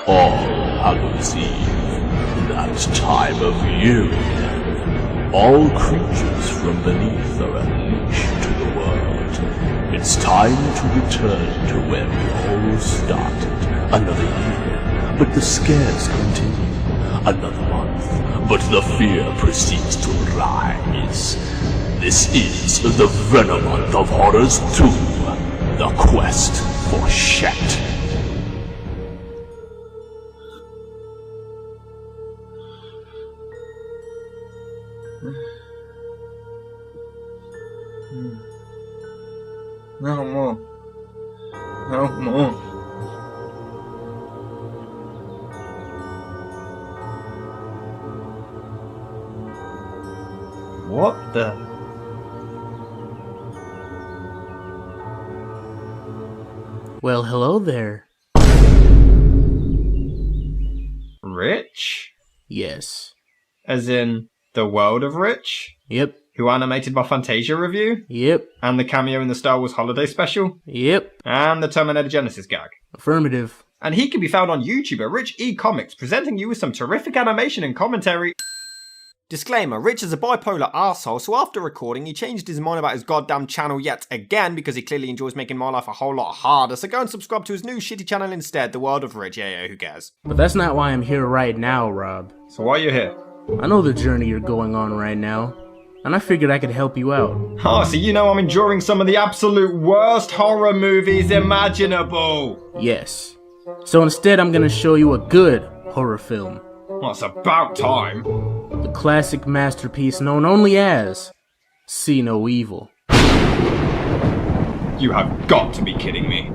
All Hallows Eve, that time of year, all creatures from beneath are unleashed to the world. It's time to return to where we all started. Another year, but the scares continue. Another month, but the fear proceeds to rise. This is the Venom month of Horrors 2, the quest for Shet. No more. No more. What the? Well, hello there. Rich? Yes. As in, the world of Rich? Yep. Who animated my Fantasia review? Yep. And the cameo in the Star Wars Holiday Special? Yep. And the Terminator Genesis gag? Affirmative. And he can be found on YouTube at Rich E Comics, presenting you with some terrific animation and commentary. Disclaimer, Rich is a bipolar arsehole, so after recording he changed his mind about his goddamn channel yet again because he clearly enjoys making my life a whole lot harder, so go and subscribe to his new shitty channel instead, The World of Rich. Yeah, who cares? But that's not why I'm here right now, Rob. So why are you here? I know the journey you're going on right now, and I figured I could help you out. Oh, so you know I'm enduring some of the absolute worst horror movies imaginable! Yes. So instead I'm gonna show you a good horror film. Well, it's about time. The classic masterpiece known only as See No Evil. You have got to be kidding me.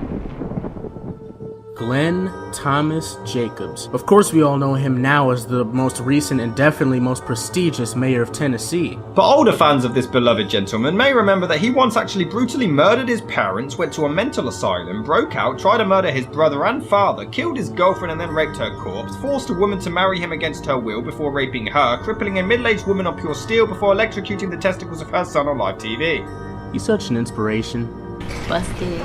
Glenn Thomas Jacobs. Of course we all know him now as the most recent and definitely most prestigious mayor of Tennessee. But older fans of this beloved gentleman may remember that he once actually brutally murdered his parents, went to a mental asylum, broke out, tried to murder his brother and father, killed his girlfriend and then raped her corpse, forced a woman to marry him against her will before raping her, crippling a middle-aged woman on pure steel before electrocuting the testicles of her son on live TV. He's such an inspiration. Busted.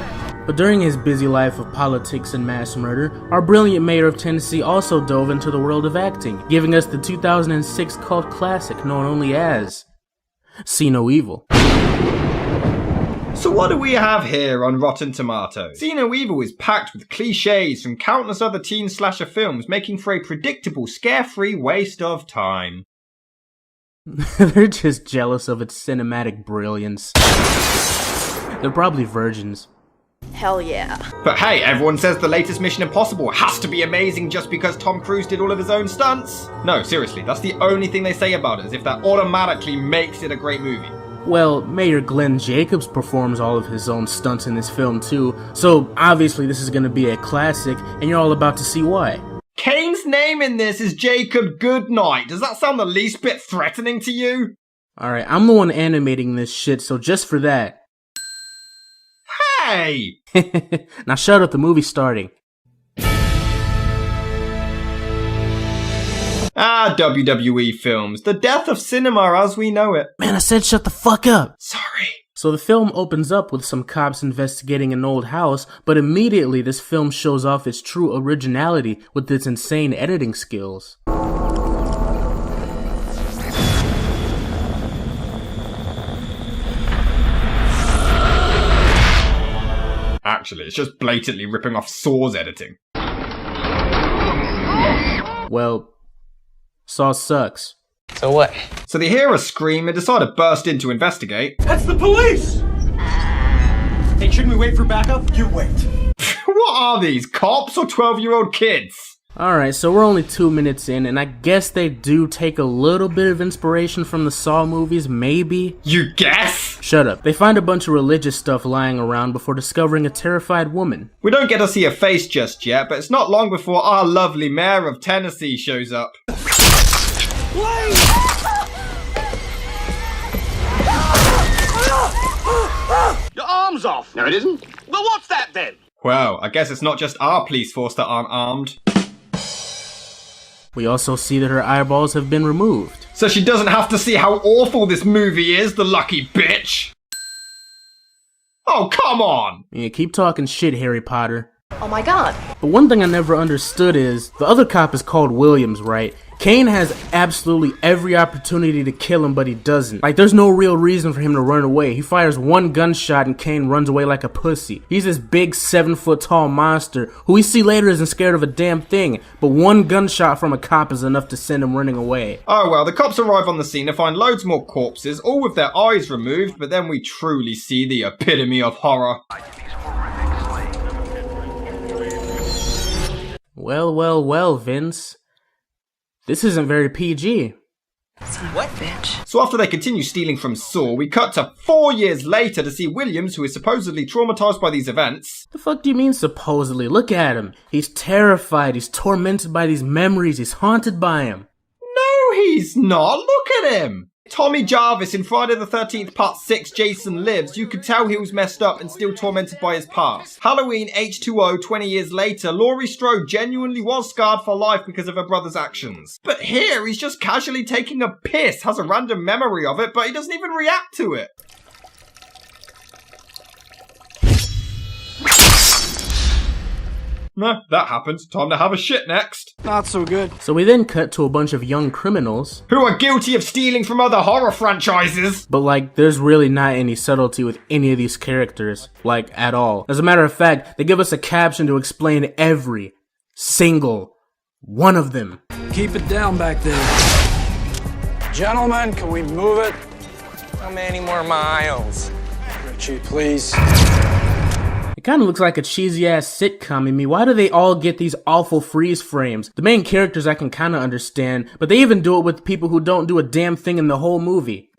But during his busy life of politics and mass murder, our brilliant mayor of Tennessee also dove into the world of acting, giving us the 2006 cult classic known only as See No Evil. So what do we have here on Rotten Tomatoes? See No Evil is packed with cliches from countless other teen slasher films, making for a predictable, scare-free waste of time. They're just jealous of its cinematic brilliance. They're probably virgins. Hell yeah. But hey, everyone says the latest Mission Impossible has to be amazing just because Tom Cruise did all of his own stunts. No, seriously, that's the only thing they say about it, as if that automatically makes it a great movie. Well, Mayor Glenn Jacobs performs all of his own stunts in this film too, so obviously this is gonna be a classic, and you're all about to see why. Kane's name in this is Jacob Goodnight. Does that sound the least bit threatening to you? Alright, I'm the one animating this shit, so just for that. Hey! Now shut up, the movie's starting. Ah, WWE films. The death of cinema as we know it. Man, I said shut the fuck up! Sorry. So the film opens up with some cops investigating an old house, but immediately this film shows off its true originality with its insane editing skills. Actually, it's just blatantly ripping off Saw's editing. Well, Saw sucks. So what? So they hear a scream and decide to burst in to investigate. That's the police! Hey, shouldn't we wait for backup? You wait. What are these, cops or 12-year-old kids? Alright, so we're only 2 minutes in, and I guess they do take a little bit of inspiration from the Saw movies, maybe? You guess? Shut up. They find a bunch of religious stuff lying around before discovering a terrified woman. We don't get to see her face just yet, but it's not long before our lovely mayor of Tennessee shows up. Your arm's off! No, it isn't. Well, what's that then? Well, I guess it's not just our police force that aren't armed. We also see that her eyeballs have been removed. So she doesn't have to see how awful this movie is, the lucky bitch! Oh, come on! Yeah, keep talking shit, Harry Potter. Oh my god. But one thing I never understood is, the other cop is called Williams, right? Kane has absolutely every opportunity to kill him, but he doesn't. Like, there's no real reason for him to run away. He fires one gunshot and Kane runs away like a pussy. He's this big 7-foot tall monster who we see later isn't scared of a damn thing, but one gunshot from a cop is enough to send him running away. Oh well, the cops arrive on the scene to find loads more corpses, all with their eyes removed, but then we truly see the epitome of horror. Well, well, well, Vince. This isn't very PG. What, bitch? So after they continue stealing from Saw, we cut to 4 years later to see Williams, who is supposedly traumatized by these events. The fuck do you mean supposedly? Look at him. He's terrified, he's tormented by these memories, he's haunted by him. No, he's not. Look at him. Tommy Jarvis in Friday the 13th Part 6 Jason Lives, you could tell he was messed up and still tormented by his past. Halloween H2O 20 years later, Laurie Strode genuinely was scarred for life because of her brother's actions. But here, he's just casually taking a piss, has a random memory of it, but he doesn't even react to it. Nah, that happened. Time to have a shit next. Not so good. So we then cut to a bunch of young criminals Who are guilty of stealing from other horror franchises. but like, there's really not any subtlety with any of these characters, like, at all. As a matter of fact, they give us a caption to explain every single one of them. Keep it down back there. Gentlemen, can we move it? How many more miles? Richie, please. It kind of looks like a cheesy-ass sitcom. I mean, why do they all get these awful freeze frames? The main characters I can kind of understand, but they even do it with people who don't do a damn thing in the whole movie.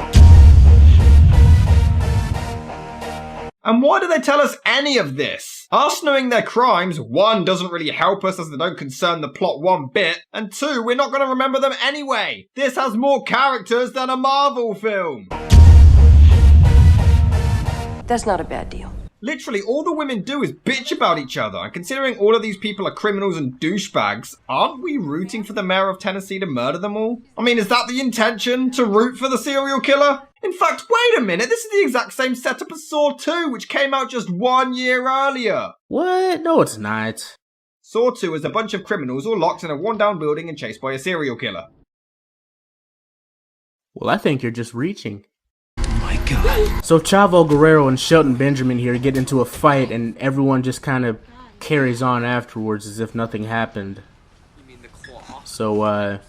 And why do they tell us any of this? Us knowing their crimes, 1, doesn't really help us as they don't concern the plot one bit, and 2, we're not going to remember them anyway. This has more characters than a Marvel film. That's not a bad deal. Literally, all the women do is bitch about each other, and considering all of these people are criminals and douchebags, aren't we rooting for the mayor of Tennessee to murder them all? I mean, is that the intention? To root for the serial killer? In fact, wait a minute, this is the exact same setup as Saw 2, which came out just 1 year earlier. What? No, it's not. Saw 2 is a bunch of criminals all locked in a worn-down building and chased by a serial killer. Well, I think you're just reaching. My God. So Chavo Guerrero and Shelton Benjamin here get into a fight, and everyone just kind of carries on afterwards as if nothing happened. So,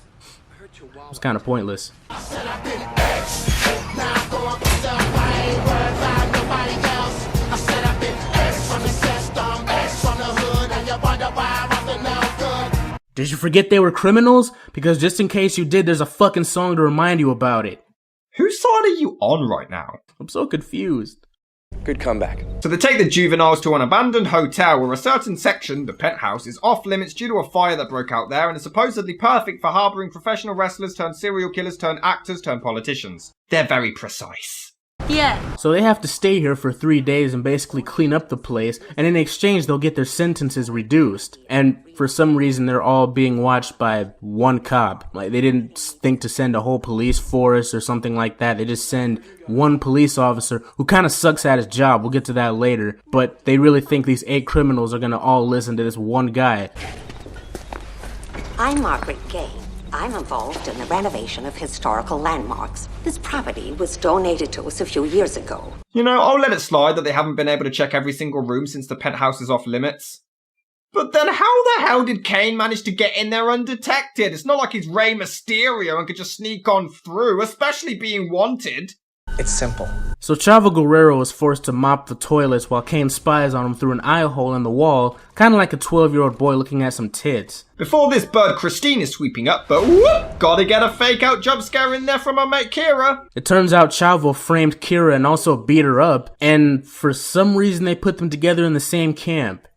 it's kind of pointless. Did you forget they were criminals? Because just in case you did, there's a fucking song to remind you about it. Whose side are you on right now? I'm so confused. Good comeback. So they take the juveniles to an abandoned hotel where a certain section, the penthouse, is off limits due to a fire that broke out there and is supposedly perfect for harboring professional wrestlers turned serial killers turned actors turned politicians. They're very precise. Yeah. So they have to stay here for 3 days and basically clean up the place, and in exchange they'll get their sentences reduced. And for some reason they're all being watched by one cop. Like, they didn't think to send a whole police force or something like that. They just send one police officer who kind of sucks at his job. We'll get to that later. But they really think these 8 criminals are gonna all listen to this one guy. I'm Margaret Gay. I'm involved in the renovation of historical landmarks. This property was donated to us a few years ago. You know, I'll let it slide that they haven't been able to check every single room since the penthouse is off limits. But then how the hell did Kane manage to get in there undetected? It's not like he's Rey Mysterio and could just sneak on through, especially being wanted. It's simple. So Chavo Guerrero is forced to mop the toilets while Kane spies on him through an eye hole in the wall, kinda like a 12-year-old boy looking at some tits. Before this bird Christine is sweeping up, but whoop! Gotta get a fake out jump scare in there from our mate Kira. It turns out Chavo framed Kira and also beat her up, and for some reason they put them together in the same camp.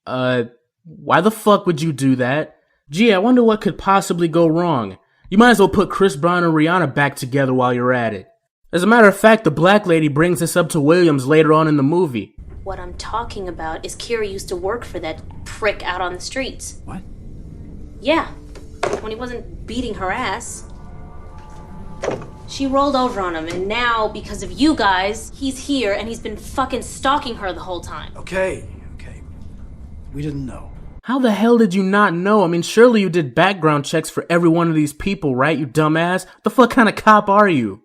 Why the fuck would you do that? Gee, I wonder what could possibly go wrong. You might as well put Chris Brown and Rihanna back together while you're at it. As a matter of fact, the black lady brings this up to Williams later on in the movie. What I'm talking about is Kira used to work for that prick out on the streets. What? Yeah, when he wasn't beating her ass. She rolled over on him, and now, because of you guys, he's here and he's been fucking stalking her the whole time. Okay. We didn't know. How the hell did you not know? I mean, surely you did background checks for every one of these people, right, you dumbass? The fuck kind of cop are you?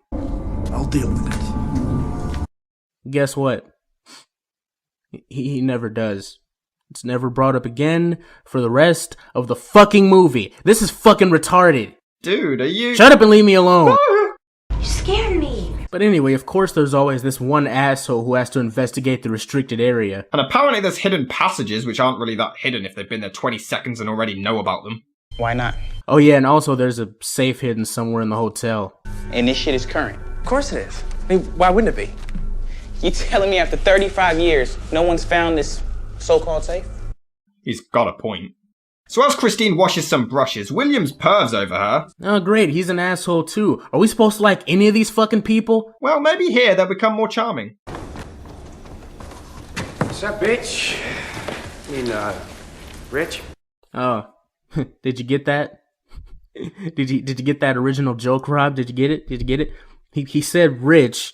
I'll deal with it. Guess what? He never does. It's never brought up again for the rest of the fucking movie. This is fucking retarded. Dude, are you... Shut up and leave me alone. You scared me. But anyway, of course there's always this one asshole who has to investigate the restricted area. And apparently there's hidden passages, which aren't really that hidden if they've been there 20 seconds and already know about them. Why not? Oh yeah, and also there's a safe hidden somewhere in the hotel. And this shit is current. Of course it is. I mean, why wouldn't it be? You telling me after 35 years, no one's found this so-called safe? He's got a point. So as Christine washes some brushes, Williams pervs over her. Oh great, he's an asshole too. Are we supposed to like any of these fucking people? Well, maybe here they'll become more charming. What's up, bitch? Rich? Oh, did you get that? Did you get that original joke, Rob? Did you get it? Did you get it? He said rich,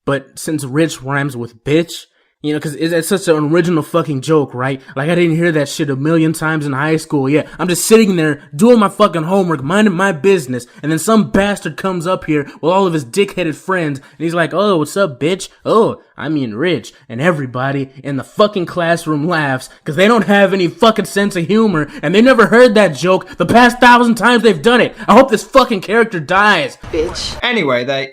but since rich rhymes with bitch, you know, because it's such an original fucking joke, right? Like, I didn't hear that shit a million times in high school. Yeah, I'm just sitting there doing my fucking homework, minding my business, and then some bastard comes up here with all of his dick-headed friends, and he's like, oh, what's up, bitch? Oh, I mean rich. And everybody in the fucking classroom laughs, because they don't have any fucking sense of humor, and they never heard that joke the past 1,000 times they've done it. I hope this fucking character dies. Bitch. Anyway,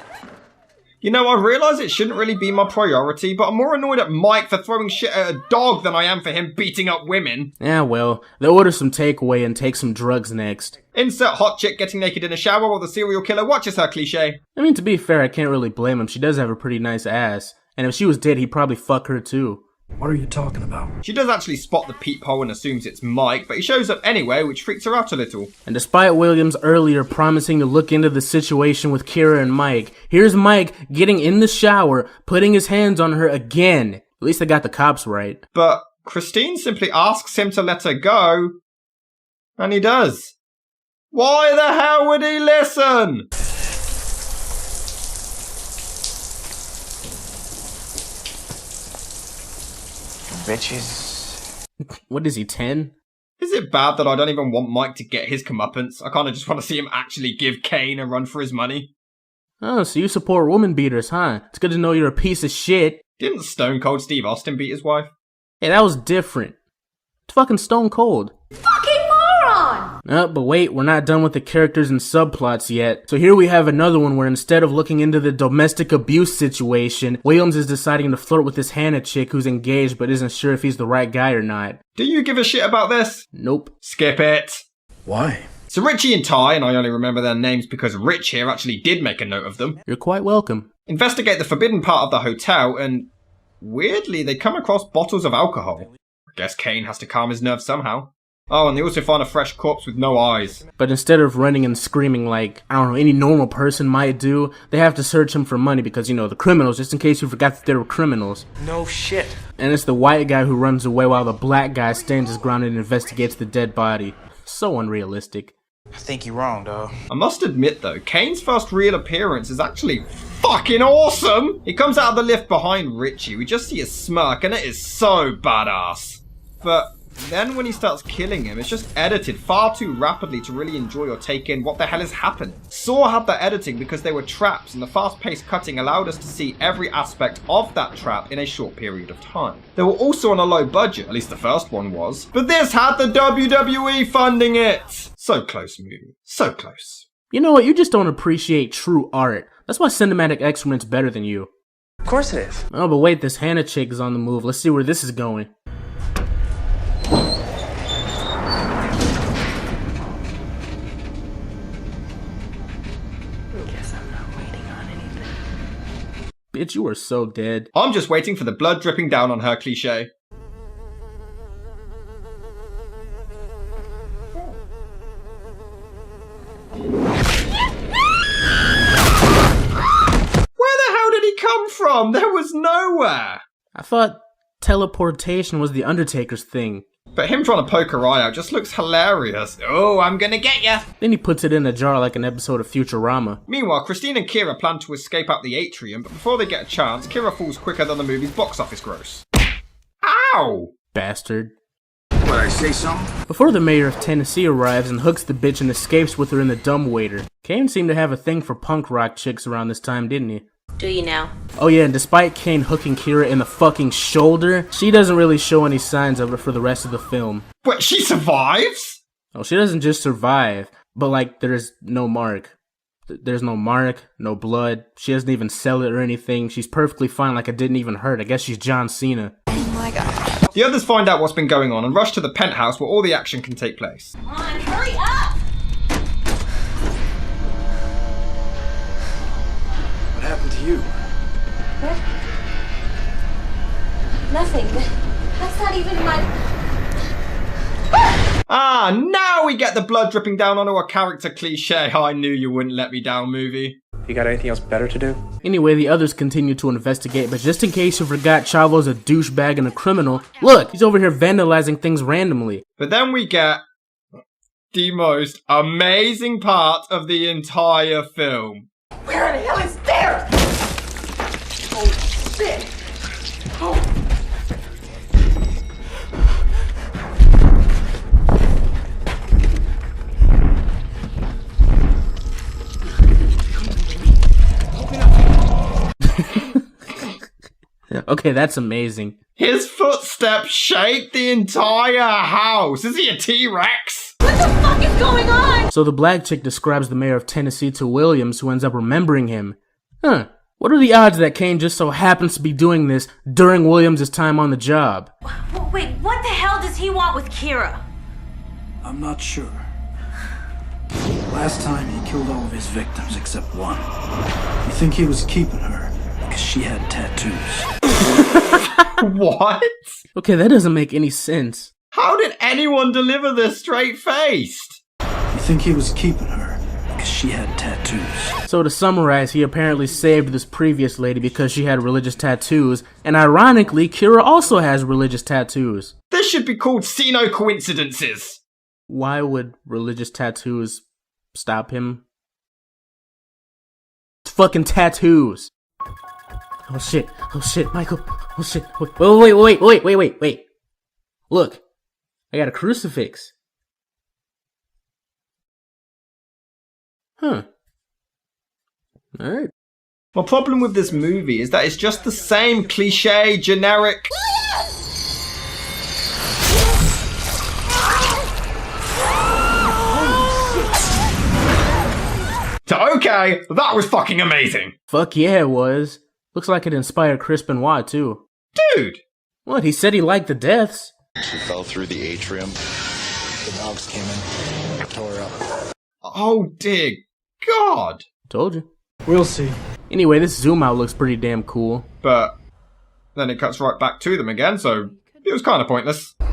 You know, I realise it shouldn't really be my priority, but I'm more annoyed at Mike for throwing shit at a dog than I am for him beating up women. Yeah, well, they'll order some takeaway and take some drugs next. Insert hot chick getting naked in a shower while the serial killer watches her cliche. I mean, to be fair, I can't really blame him. She does have a pretty nice ass. And if she was dead, he'd probably fuck her too. What are you talking about? She does actually spot the peephole and assumes it's Mike, but he shows up anyway, which freaks her out a little. And despite Williams earlier promising to look into the situation with Kira and Mike, here's Mike getting in the shower, putting his hands on her again. At least they got the cops right. But Christine simply asks him to let her go, and he does. Why the hell would he listen? Bitches. What is he, 10? Is it bad that I don't even want Mike to get his comeuppance? I kinda just want to see him actually give Kane a run for his money. Oh, so you support woman beaters, huh? It's good to know you're a piece of shit. Didn't Stone Cold Steve Austin beat his wife? Hey, that was different. It's fucking Stone Cold. Fucking moron! But wait, we're not done with the characters and subplots yet. So here we have another one where instead of looking into the domestic abuse situation, Williams is deciding to flirt with this Hannah chick who's engaged but isn't sure if he's the right guy or not. Do you give a shit about this? Nope. Skip it. Why? So Richie and Ty, and I only remember their names because Rich here actually did make a note of them, You're quite welcome. investigate the forbidden part of the hotel, and weirdly they come across bottles of alcohol. I guess Kane has to calm his nerves somehow. Oh, and they also find a fresh corpse with no eyes. But instead of running and screaming like, I don't know, any normal person might do, they have to search him for money because, you know, the criminals, just in case you forgot that they were criminals. No shit. And it's the white guy who runs away while the black guy stands his ground and investigates the dead body. So unrealistic. I think you're wrong, dog. I must admit though, Kane's first real appearance is actually fucking awesome! He comes out of the lift behind Richie, we just see a smirk and it is so badass. But then when he starts killing him, it's just edited far too rapidly to really enjoy or take in what the hell is happening. Saw had that editing because they were traps, and the fast-paced cutting allowed us to see every aspect of that trap in a short period of time. They were also on a low budget, at least the first one was, but this had the WWE funding it! So close, movie. So close. You know what, you just don't appreciate true art. That's why Cinematic Excrement's better than you. Of course it is. Oh, but wait, this Hannah chick is on the move. Let's see where this is going. Bitch, you are so dead. I'm just waiting for the blood dripping down on her cliche. Where the hell did he come from? There was nowhere. I thought teleportation was the Undertaker's thing. But him trying to poke her eye out just looks hilarious. Oh, I'm gonna get ya! Then he puts it in a jar like an episode of Futurama. Meanwhile, Christine and Kira plan to escape out the atrium, but before they get a chance, Kira falls quicker than the movie's box office gross. Ow! Bastard. What, I say something? Before the mayor of Tennessee arrives and hooks the bitch and escapes with her in the dumbwaiter. Kane seemed to have a thing for punk rock chicks around this time, didn't he? Do you now? Oh yeah, and despite Kane hooking Kira in the fucking shoulder, she doesn't really show any signs of it for the rest of the film. Wait, she survives? Oh, she doesn't just survive, but like, there's no mark. There's no mark, no blood. She doesn't even sell it or anything. She's perfectly fine, like it didn't even hurt. I guess she's John Cena. Oh my god. The others find out what's been going on and rush to the penthouse where all the action can take place. Come on, hurry up! What happened to you? What? Nothing. That's not even my... Ah, now we get the blood dripping down onto a character cliche. I knew you wouldn't let me down, movie. You got anything else better to do? Anyway, the others continue to investigate, but just in case you forgot Chavo's a douchebag and a criminal, look, he's over here vandalizing things randomly. But then we get the most amazing part of the entire film. Where the hell is there? Oh, shit. Oh. Okay, that's amazing. His footsteps shake the entire house. Is he a T-Rex? What the fuck is going on? So the black chick describes the mayor of Tennessee to Williams, who ends up remembering him. Huh. What are the odds that Kane just so happens to be doing this during Williams' time on the job? Wait, what the hell does he want with Kira? I'm not sure. Last time he killed all of his victims except one. You think he was keeping her because she had tattoos. What? Okay, that doesn't make any sense. How did anyone deliver this straight-faced? You think he was keeping her because she had tattoos. So to summarize, he apparently saved this previous lady because she had religious tattoos, and ironically, Kira also has religious tattoos. This should be called See-No Coincidences. Why would religious tattoos stop him? It's fucking tattoos. Oh shit, Michael. Oh shit, wait. Look, I got a crucifix. Huh. Alright. My problem with this movie is that it's just the same cliche, generic... Okay, that was fucking amazing. Fuck yeah, it was. Looks like it inspired Chris Benoit, too. Dude! What, he said he liked the deaths? She fell through the atrium. The dogs came in, tore her up. Oh dear God! Told you. We'll see. Anyway, this zoom out looks pretty damn cool. But then it cuts right back to them again, so it was kind of pointless. I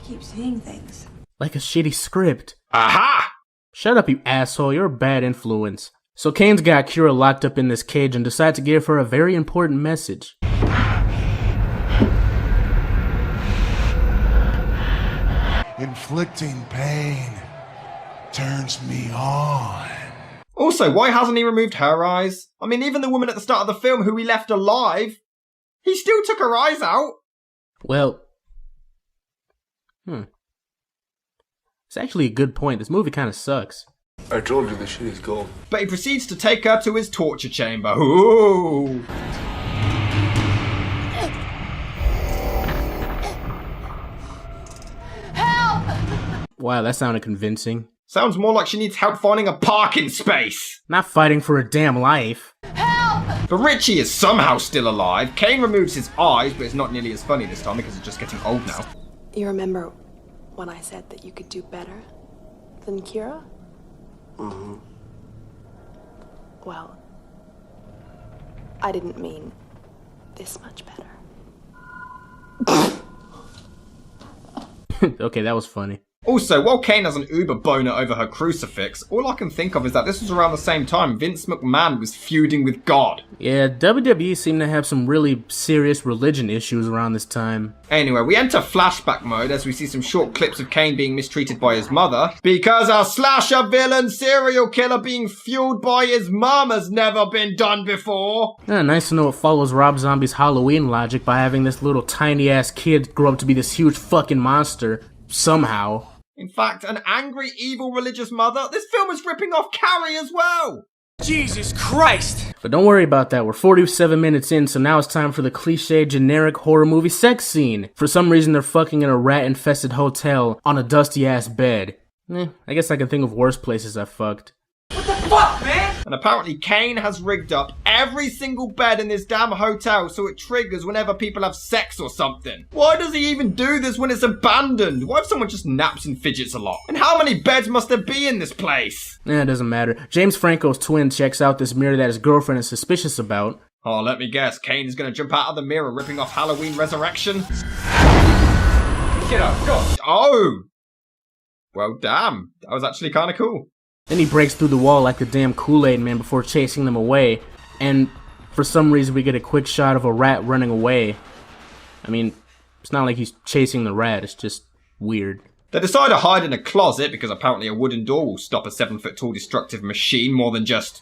keep seeing things. Like a shitty script. Aha! Shut up, you asshole. You're a bad influence. So Kane's got Kira locked up in this cage and decides to give her a very important message. Inflicting pain turns me on. Also, why hasn't he removed her eyes? I mean, even the woman at the start of the film who he left alive, he still took her eyes out. Well, it's actually a good point. This movie kind of sucks. I told you this shit is gold. But he proceeds to take her to his torture chamber. Ooh. Wow, that sounded convincing. Sounds more like she needs help finding a parking space. Not fighting for her damn life. But Richie is somehow still alive. Kane removes his eyes, but it's not nearly as funny this time because it's just getting old now. You remember when I said that you could do better than Kira? Mm-hmm. Well, I didn't mean this much better. Okay, that was funny. Also, while Kane has an uber boner over her crucifix, all I can think of is that this was around the same time Vince McMahon was feuding with God. Yeah, WWE seemed to have some really serious religion issues around this time. Anyway, we enter flashback mode as we see some short clips of Kane being mistreated by his mother, because a slasher villain serial killer being fueled by his mum has never been done before. Yeah, nice to know it follows Rob Zombie's Halloween logic by having this little tiny ass kid grow up to be this huge fucking monster, somehow. In fact, an angry, evil religious mother, this film is ripping off Carrie as well! Jesus Christ! But don't worry about that, we're 47 minutes in, so now it's time for the cliche generic horror movie sex scene. For some reason they're fucking in a rat-infested hotel on a dusty-ass bed. I guess I can think of worse places I've fucked. What the fuck, man? And apparently Kane has rigged up every single bed in this damn hotel so it triggers whenever people have sex or something. Why does he even do this when it's abandoned? Why if someone just naps and fidgets a lot? And how many beds must there be in this place? It doesn't matter. James Franco's twin checks out this mirror that his girlfriend is suspicious about. Oh, let me guess. Kane is gonna jump out of the mirror ripping off Halloween Resurrection? Get up, go! Oh! Well, damn. That was actually kinda cool. Then he breaks through the wall like the damn Kool-Aid Man before chasing them away, and for some reason we get a quick shot of a rat running away. I mean, it's not like he's chasing the rat, it's just weird. They decide to hide in a closet because apparently a wooden door will stop a 7-foot-tall destructive machine more than just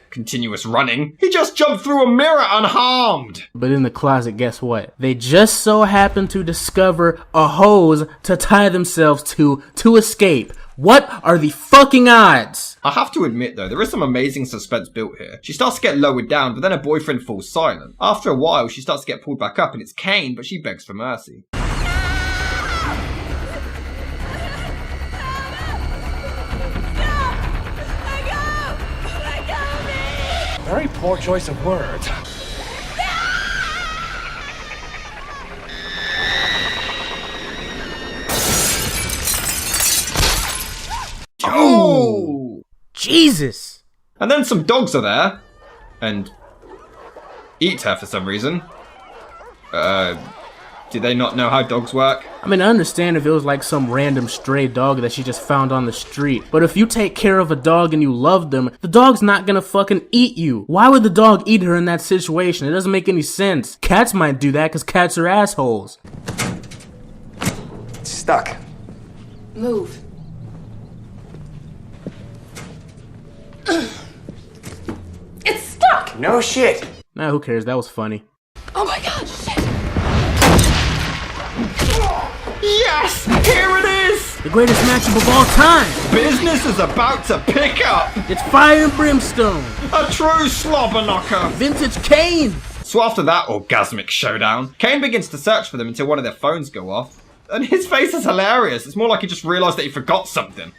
continuous running. He just jumped through a mirror unharmed! But in the closet, guess what? They just so happen to discover a hose to tie themselves to escape. What are the fucking odds? I have to admit though, there is some amazing suspense built here. She starts to get lowered down, but then her boyfriend falls silent. After a while, she starts to get pulled back up and it's Kane, but she begs for mercy. Very poor choice of words. Oh! Jesus! And then some dogs are there, and eat her for some reason. Do they not know how dogs work? I mean, I understand if it was like some random stray dog that she just found on the street, but if you take care of a dog and you love them, the dog's not gonna fucking eat you. Why would the dog eat her in that situation? It doesn't make any sense. Cats might do that because cats are assholes. It's stuck. Move. It's stuck! No shit. Nah, who cares? That was funny. Oh my god, shit! Yes! Here it is! The greatest matchup of all time! Business is about to pick up! It's fire and brimstone! A true slobber knocker! Vintage Kane! So after that orgasmic showdown, Kane begins to search for them until one of their phones go off. And his face is hilarious. It's more like he just realised that he forgot something.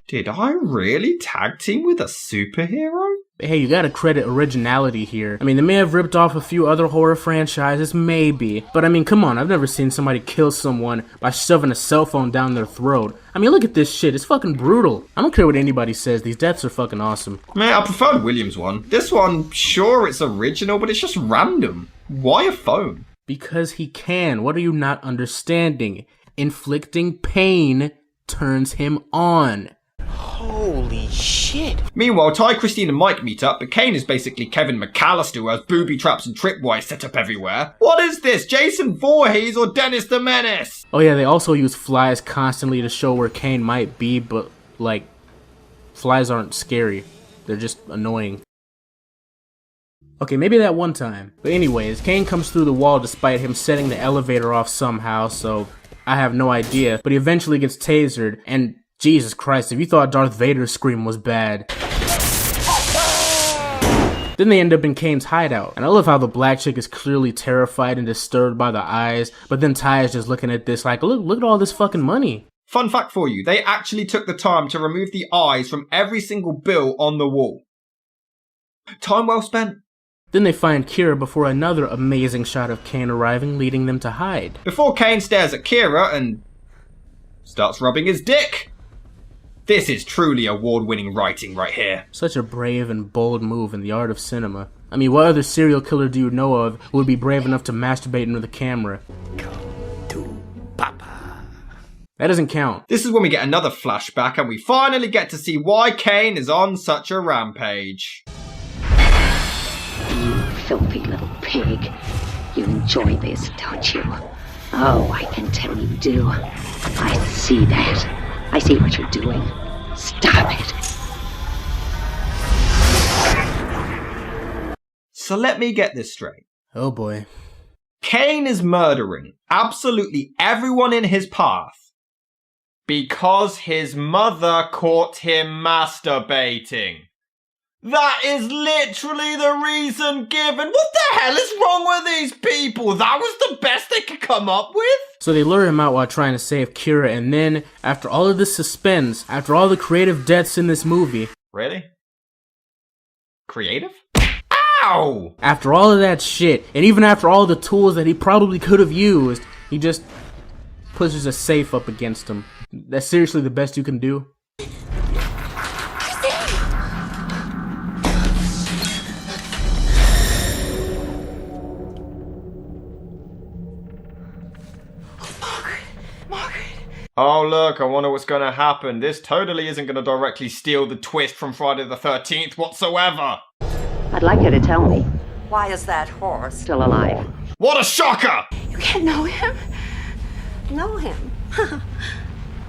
Did I really tag team with a superhero? Hey, you gotta credit originality here. I mean, they may have ripped off a few other horror franchises, maybe. But I mean, come on, I've never seen somebody kill someone by shoving a cell phone down their throat. I mean, look at this shit, it's fucking brutal. I don't care what anybody says, these deaths are fucking awesome. Man, I preferred Williams' one. This one, sure, it's original, but it's just random. Why a phone? Because he can. What are you not understanding? Inflicting pain turns him on. Holy shit. Meanwhile, Ty, Christine and Mike meet up, but Kane is basically Kevin McAllister who has booby traps and tripwires set up everywhere. What is this, Jason Voorhees or Dennis the Menace? Oh yeah, they also use flies constantly to show where Kane might be, but, like, flies aren't scary. They're just annoying. Okay, maybe that one time. But anyways, Kane comes through the wall despite him setting the elevator off somehow, so I have no idea. But he eventually gets tasered, and Jesus Christ, if you thought Darth Vader's scream was bad. Then they end up in Kane's hideout, and I love how the black chick is clearly terrified and disturbed by the eyes, but then Ty is just looking at this like, look at all this fucking money. Fun fact for you, they actually took the time to remove the eyes from every single bill on the wall. Time well spent. Then they find Kira before another amazing shot of Kane arriving, leading them to hide. Before Kane stares at Kira and starts rubbing his dick. This is truly award-winning writing right here. Such a brave and bold move in the art of cinema. I mean, what other serial killer do you know of who would be brave enough to masturbate into the camera? That doesn't count. This is when we get another flashback and we finally get to see why Kane is on such a rampage. You filthy little pig. You enjoy this, don't you? Oh, I can tell you do. I see that. I see what you're doing. Stop it. So let me get this straight. Oh boy. Kane is murdering absolutely everyone in his path because his mother caught him masturbating. That is literally the reason given. What the hell is wrong with these people? That was the best they could come up with? So they lure him out while trying to save Kira, and then, after all of this suspense, after all the creative deaths in this movie... Really? Creative? Ow! After all of that shit, and even after all the tools that he probably could have used, he just pushes a safe up against him. That's seriously the best you can do? Oh look, I wonder what's gonna happen. This totally isn't gonna directly steal the twist from Friday the 13th whatsoever. I'd like you to tell me, why is that horse still alive? What a shocker! You can't know him? Know him?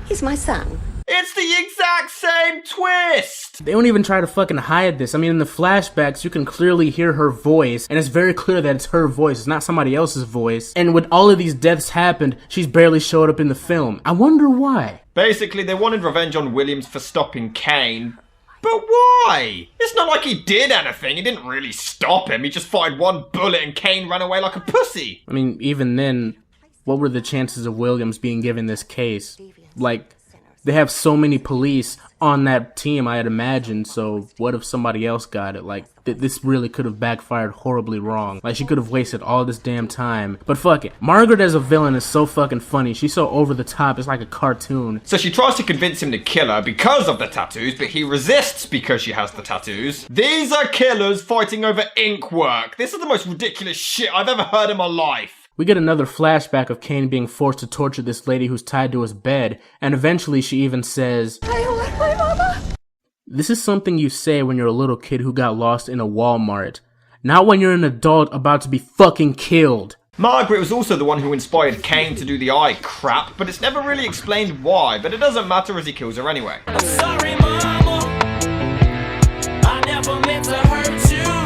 He's my son. It's the exact same twist! They don't even try to fucking hide this. I mean, in the flashbacks, you can clearly hear her voice, and it's very clear that it's her voice, it's not somebody else's voice. And when all of these deaths happened, she's barely showed up in the film. I wonder why. Basically, they wanted revenge on Williams for stopping Kane. But why? It's not like he did anything. He didn't really stop him. He just fired one bullet and Kane ran away like a pussy. I mean, even then, what were the chances of Williams being given this case? Like, they have so many police on that team, I'd imagine, so what if somebody else got it? Like, this really could have backfired horribly wrong. Like, she could have wasted all this damn time. But fuck it. Margaret as a villain is so fucking funny. She's so over the top, it's like a cartoon. So she tries to convince him to kill her because of the tattoos, but he resists because she has the tattoos. These are killers fighting over ink work. This is the most ridiculous shit I've ever heard in my life. We get another flashback of Kane being forced to torture this lady who's tied to his bed, and eventually she even says, I want my mama. This is something you say when you're a little kid who got lost in a Walmart, not when you're an adult about to be fucking killed. Margaret was also the one who inspired Kane to do the eye crap, but it's never really explained why, but it doesn't matter as he kills her anyway. I'm sorry, mama. I never meant to hurt you.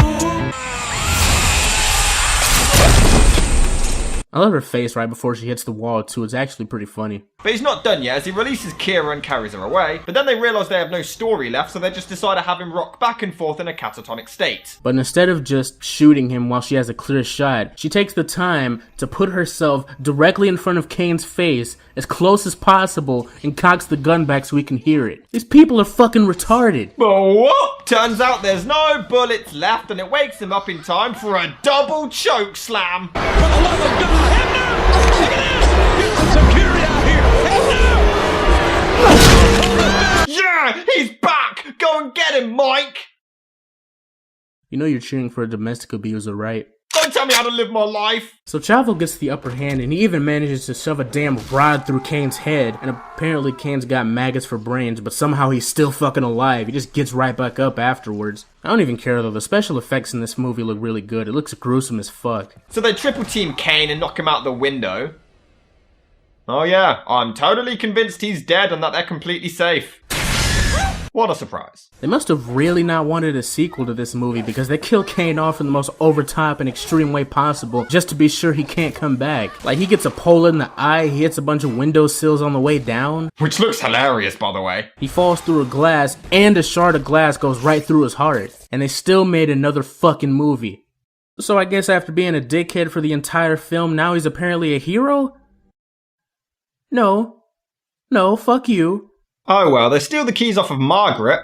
I love her face right before she hits the wall too, it's actually pretty funny. But he's not done yet as he releases Kira and carries her away, but then they realise they have no story left, so they just decide to have him rock back and forth in a catatonic state. But instead of just shooting him while she has a clear shot, she takes the time to put herself directly in front of Kane's face, as close as possible, and cocks the gun back so he can hear it. These people are fucking retarded. But whoop! Turns out there's no bullets left and it wakes him up in time for a double choke slam. For the love of God, head down! Look at this! Get some security out here! Head down! Yeah! He's back! Go and get him, Mike! You know you're cheering for a domestic abuser, right? Don't tell me how to live my life! So Chavo gets the upper hand and he even manages to shove a damn rod through Kane's head, and apparently Kane's got maggots for brains, but somehow he's still fucking alive. He just gets right back up afterwards. I don't even care though, the special effects in this movie look really good. It looks gruesome as fuck. So they triple team Kane and knock him out the window. Oh yeah, I'm totally convinced he's dead and that they're completely safe. What a surprise. They must have really not wanted a sequel to this movie because they kill Kane off in the most over-top and extreme way possible just to be sure he can't come back. Like, he gets a pole in the eye, he hits a bunch of windowsills on the way down. Which looks hilarious, by the way. He falls through a glass, and a shard of glass goes right through his heart. And they still made another fucking movie. So I guess after being a dickhead for the entire film, now he's apparently a hero? No, fuck you. Oh well, they steal the keys off of Margaret,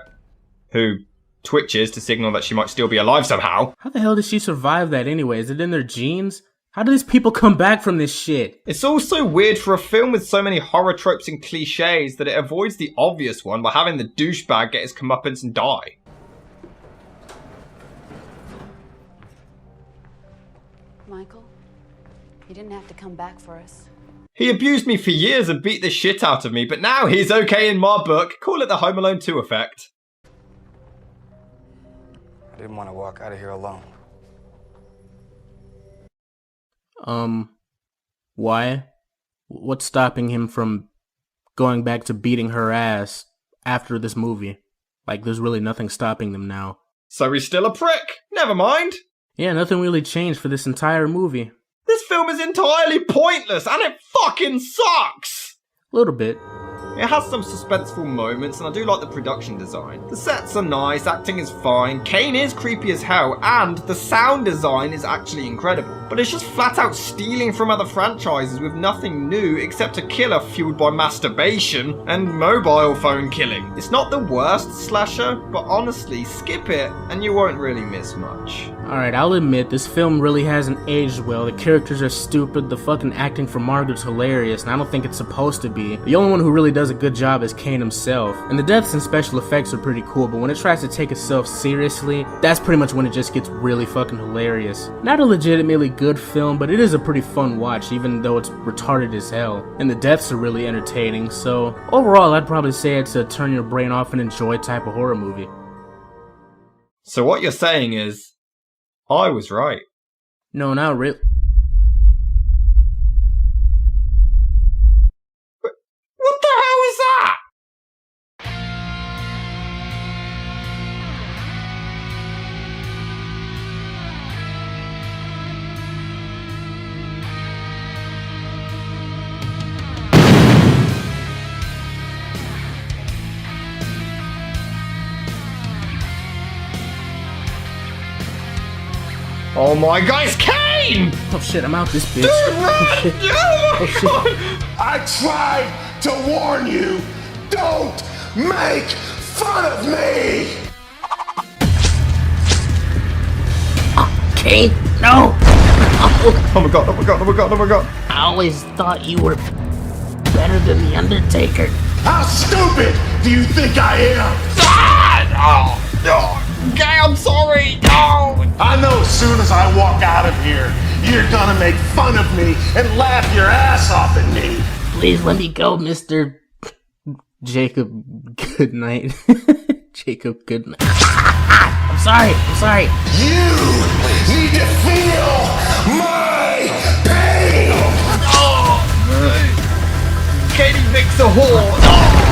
who twitches to signal that she might still be alive somehow. How the hell did she survive that anyway? Is it in their genes? How do these people come back from this shit? It's also weird for a film with so many horror tropes and cliches that it avoids the obvious one by having the douchebag get his comeuppance and die. Michael, you didn't have to come back for us. He abused me for years and beat the shit out of me, but now he's okay in my book. Call it the Home Alone 2 effect. I didn't want to walk out of here alone. Why? What's stopping him from going back to beating her ass after this movie? Like, there's really nothing stopping them now. So he's still a prick. Never mind. Yeah, nothing really changed for this entire movie. This film is entirely pointless, and it fucking sucks! A little bit. It has some suspenseful moments, and I do like the production design. The sets are nice, acting is fine, Kane is creepy as hell, and the sound design is actually incredible. But it's just flat out stealing from other franchises with nothing new except a killer fueled by masturbation and mobile phone killing. It's not the worst slasher, but honestly, skip it and you won't really miss much. Alright, I'll admit, this film really hasn't aged well. The characters are stupid, the fucking acting for Margaret's hilarious, and I don't think it's supposed to be. The only one who really does a good job is Kane himself. And the deaths and special effects are pretty cool, but when it tries to take itself seriously, that's pretty much when it just gets really fucking hilarious. Not a legitimately good film, but it is a pretty fun watch, even though it's retarded as hell. And the deaths are really entertaining, so overall I'd probably say it's a turn your brain off and enjoy type of horror movie. So what you're saying is, I was right. No, not really. What the hell was that? Oh my God, it's Kane! Oh shit, I'm out this bitch. Dude, Oh shit. oh shit. I tried to warn you. Don't make fun of me. Kane, no! Oh my God, oh my God, oh my God, oh my God. I always thought you were better than the Undertaker. How stupid do you think I am? Ah! No! No! Okay, I'm sorry! No! I know as soon as I walk out of here, you're gonna make fun of me and laugh your ass off at me. Please let me go, Mr. Jacob Goodnight. Jacob Goodnight. I'm sorry. You need to feel my pain! Oh! Katie Vic's a whore! Oh!